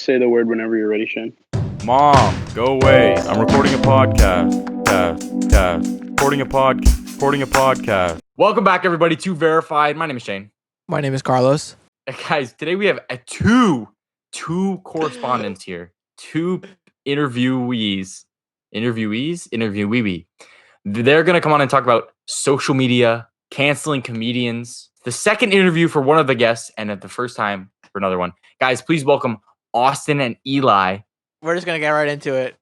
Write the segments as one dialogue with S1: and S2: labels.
S1: Say the word whenever you're ready, Shane.
S2: Mom, go away. I'm recording a podcast. Recording a podcast. Welcome back, everybody, to Verified. My name is Shane.
S3: My name is Carlos.
S2: Guys, today we have two correspondents here. Two interviewees. They're going to come on and talk about social media, canceling comedians. The second interview for one of the guests, and at the first time for another one. Guys, please welcome Austin and Eli.
S3: We're just going to get right into it.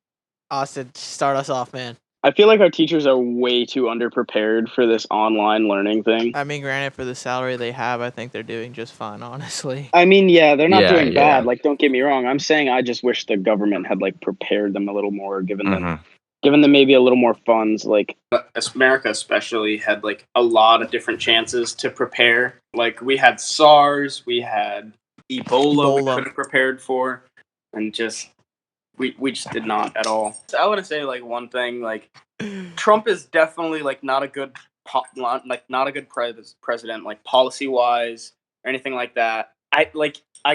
S3: Austin, start us off, man.
S1: I feel like our teachers are way too underprepared for this online learning thing.
S3: I mean, granted, for the salary they have, I think they're doing just fine, honestly.
S1: I mean, yeah, they're not
S2: Yeah,
S1: doing
S2: yeah.
S1: bad. Like, don't get me wrong. I'm saying I just wish the government had prepared them a little more, given them maybe a little more funds.
S4: America especially had a lot of different chances to prepare. Like, we had SARS, we had Ebola. We could have prepared for, and we just did not at all. So I want to say one thing, Trump is definitely not a good not a good president, policy wise or anything like that. I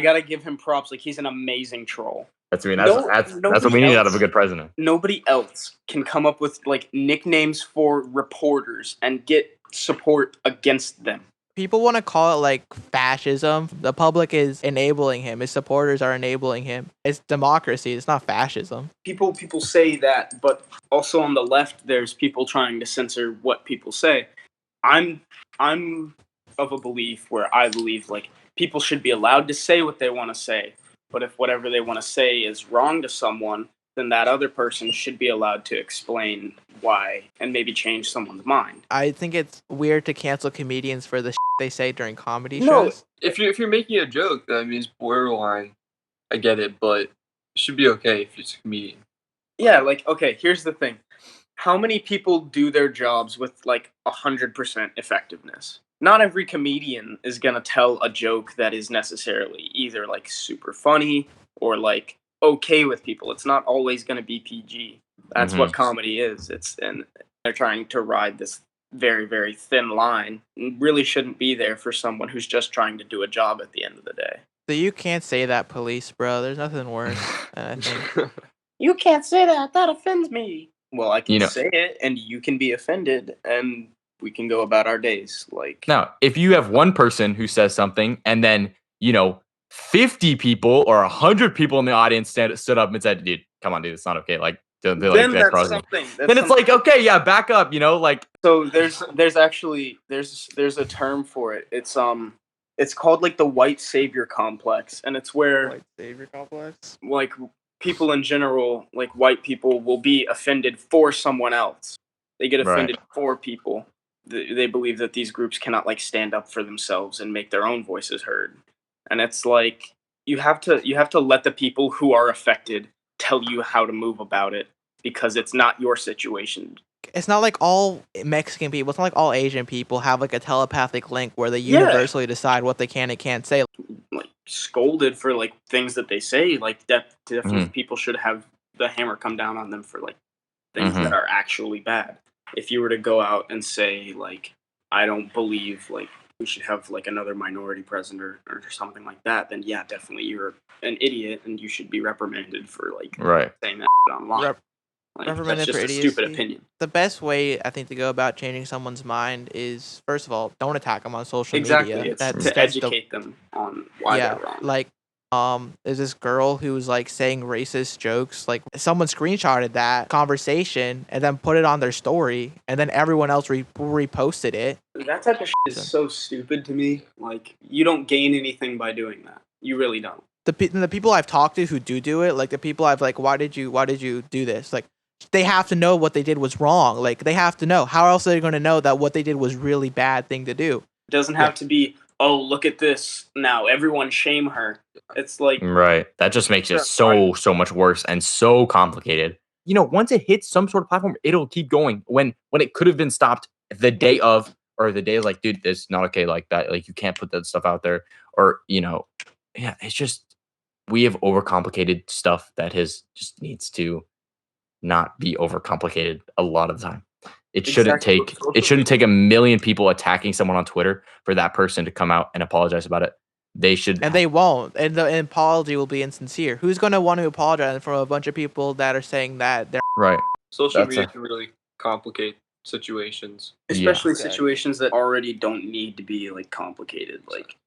S4: gotta give him props. He's an amazing troll.
S2: That's what we need out of a good president.
S4: Nobody else can come up with nicknames for reporters and get support against them.
S3: People want to call it fascism. The public is enabling him. His supporters are enabling him. It's democracy. It's not fascism.
S4: People say that, but also on the left, there's people trying to censor what people say. I'm of a belief where I believe people should be allowed to say what they want to say, but if whatever they want to say is wrong to someone, then that other person should be allowed to explain why and maybe change someone's mind.
S3: I think it's weird to cancel comedians for the they say during comedy
S5: No,
S3: shows.
S5: if you're making a joke, that means borderline. I get it, but it should be okay if it's a comedian.
S4: Yeah, okay, here's the thing. How many people do their jobs with 100% effectiveness? Not every comedian is going to tell a joke that is necessarily either super funny or okay with people. It's not always going to be PG. That's what comedy is. And they're trying to ride this very, very thin line. It really shouldn't be there for someone who's just trying to do a job at the end of the day.
S3: So you can't say that, police, bro. There's nothing worse. I think.
S4: You can't say that. That offends me. Well, I can say it, and you can be offended, and we can go about our days.
S2: Now, if you have one person who says something, and then 50 people or 100 people in the audience stood up and said, "Dude, come on, dude, it's not okay."
S4: Then that's something.
S2: Then it's okay, yeah, back up.
S4: So there's actually a term for it. It's called the white savior complex, and it's where
S3: White savior complex.
S4: People in general, white people, will be offended for someone else. They get offended for people. They believe that these groups cannot stand up for themselves and make their own voices heard. And it's you have to let the people who are affected tell you how to move about it, because it's not your situation.
S3: It's not all Mexican people. It's not all Asian people have a telepathic link where they universally decide what they can and can't say.
S4: Scolded for things that they say. Definitely people should have the hammer come down on them for things that are actually bad. If you were to go out and say I don't believe we should have another minority president or something like that, then yeah, definitely you're an idiot and you should be reprimanded for saying that online.
S3: Reprimanded
S4: that's just
S3: for
S4: a
S3: idiocy.
S4: stupid opinion.
S3: The best way, I think, to go about changing someone's mind is, first of all, don't attack them on social
S4: Exactly.
S3: media.
S4: It's to educate them on why they're wrong.
S3: There's this girl who was saying racist jokes. Someone screenshotted that conversation and then put it on their story, and then everyone else reposted it.
S4: That type of shit is so stupid to me. You don't gain anything by doing that. You really don't.
S3: The people I've talked to who do it, the people I've why did you do this? They have to know what they did was wrong. They have to know. How else are they going to know that what they did was really bad thing to do?
S4: It doesn't have to be, oh, look at this now, everyone shame her. It's
S2: right. That just makes it so much worse and so complicated. Once it hits some sort of platform, it'll keep going. When it could have been stopped the day of, or the day dude, it's not okay like that. You can't put that stuff out there. Or, yeah, it's just, we have overcomplicated stuff that just needs to not be overcomplicated a lot of the time. It shouldn't take a million people attacking someone on Twitter for that person to come out and apologize about it. they should.
S3: And they won't. And the apology will be insincere. Who's going to want to apologize from a bunch of people that are saying that they're
S2: Right.
S5: Social media can really complicate situations,
S4: especially situations that already don't need to be like complicated. Like,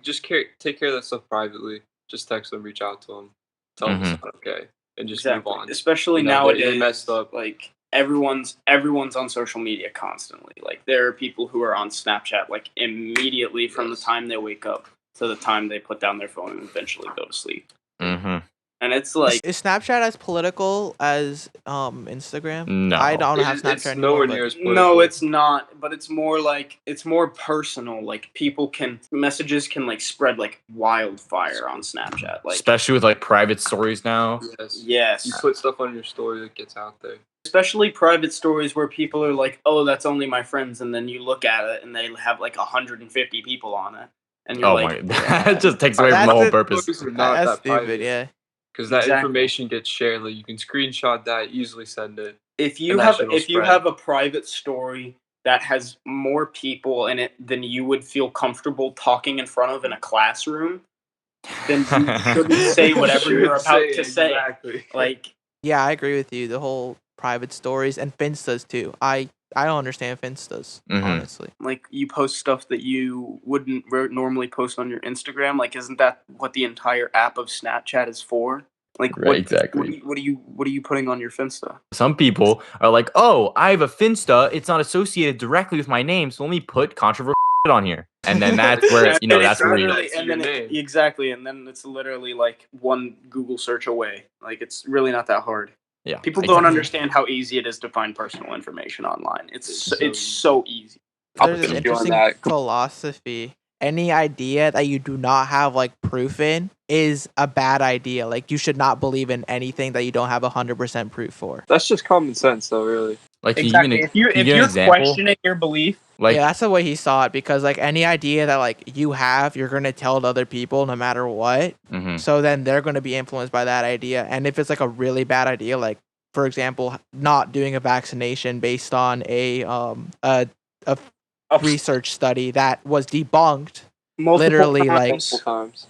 S5: just take care of that stuff privately. Just text them, reach out to them, tell them it's not okay, and just move on.
S4: Especially nowadays, they messed up. Like everyone's on social media constantly. Like there are people who are on Snapchat like immediately from the time they wake up to the time they put down their phone and eventually go to sleep. And it's like,
S3: is Snapchat as political as Instagram?
S2: No,
S3: I don't have Snapchat
S5: it's
S3: anymore.
S5: Nowhere near as political.
S4: No, it's not. But it's more like it's more personal. Like messages can like spread like wildfire on Snapchat. Like
S2: especially with like private stories now.
S4: Yes.
S5: You put stuff on your story that gets out there.
S4: Especially private stories where people are like, "Oh, that's only my friends," and then you look at it and they have like 150 people on it, and you're like,
S2: that just takes away from the whole purpose.
S5: That's that
S3: stupid,
S5: private.
S3: yeah.
S5: Because that information gets shared, like you can screenshot that, easily send it.
S4: If you have a private story that has more people in it than you would feel comfortable talking in front of in a classroom, then you shouldn't say whatever you're about to say.
S5: Exactly.
S4: Like,
S3: yeah, I agree with you. The whole private stories and Finstas too. I don't understand Finstas, honestly.
S4: Like you post stuff that you wouldn't normally post on your Instagram. Like, isn't that what the entire app of Snapchat is for? Like,
S2: right, exactly.
S4: What are you putting on your Finsta?
S2: Some people are like, "Oh, I have a Finsta. It's not associated directly with my name, so let me put controversial on here." And then that's where that's where
S4: exactly. And then it's literally like one Google search away. Like it's really not that hard.
S2: Yeah,
S4: people don't understand how easy it is to find personal information online. It's so easy.
S3: There's this interesting philosophy. Any idea that you do not have like proof in is a bad idea. Like you should not believe in anything that you don't have 100% proof for.
S5: That's just common sense, though. Really.
S2: Like
S4: exactly. If you're questioning your belief,
S2: like
S3: that's the way he saw it. Because like any idea that like you have, you're gonna tell to other people no matter what. So then they're gonna be influenced by that idea. And if it's like a really bad idea, like for example, not doing a vaccination based on a research study that was debunked multiple
S5: times.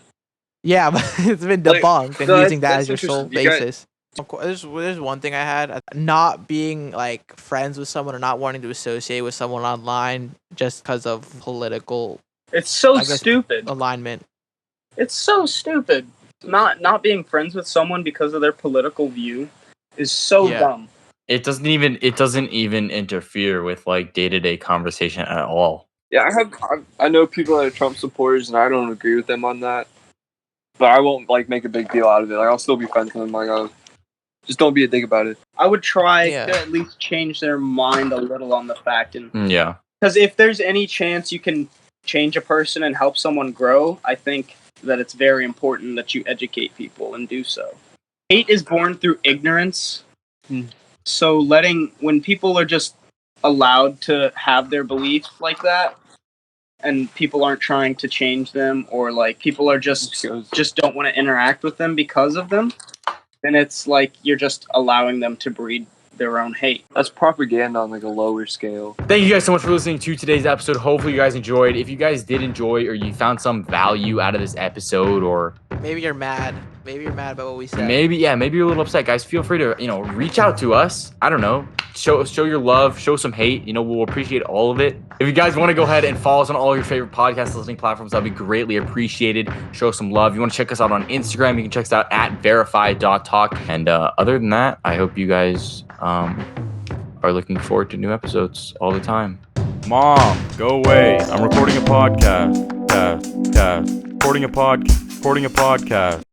S3: Yeah, but it's been debunked and using that as your sole basis. There's one thing I had, not being like friends with someone or not wanting to associate with someone online just because of political.
S4: It's so stupid.
S3: Alignment.
S4: It's so stupid. Not being friends with someone because of their political view is so dumb.
S2: It doesn't even interfere with like day-to-day conversation at all.
S5: Yeah, I know people that are Trump supporters, and I don't agree with them on that. But I won't like make a big deal out of it. Like I'll still be friends with them. Like just don't be a dick about it.
S4: I would try to at least change their mind a little on the fact, and because if there's any chance you can change a person and help someone grow, I think that it's very important that you educate people and do so. Hate is born through ignorance. So when people are just allowed to have their beliefs like that, and people aren't trying to change them, or like people are just don't want to interact with them because of them, then it's like you're just allowing them to breed their own hate.
S5: That's propaganda on like a lower scale.
S2: Thank you guys so much for listening to today's episode. Hopefully you guys enjoyed. If you guys did enjoy or you found some value out of this episode, or
S3: maybe you're mad about what we said.
S2: Maybe you're a little upset, guys. Feel free to, reach out to us. I don't know. Show your love, show some hate. We'll appreciate all of it. If you guys want to go ahead and follow us on all your favorite podcast listening platforms, that'd be greatly appreciated. Show some love. If you want to check us out on Instagram, you can check us out at verify.talk. And other than that, I hope you guys are looking forward to new episodes all the time.
S6: Mom, go away. I'm recording a podcast. Recording a podcast.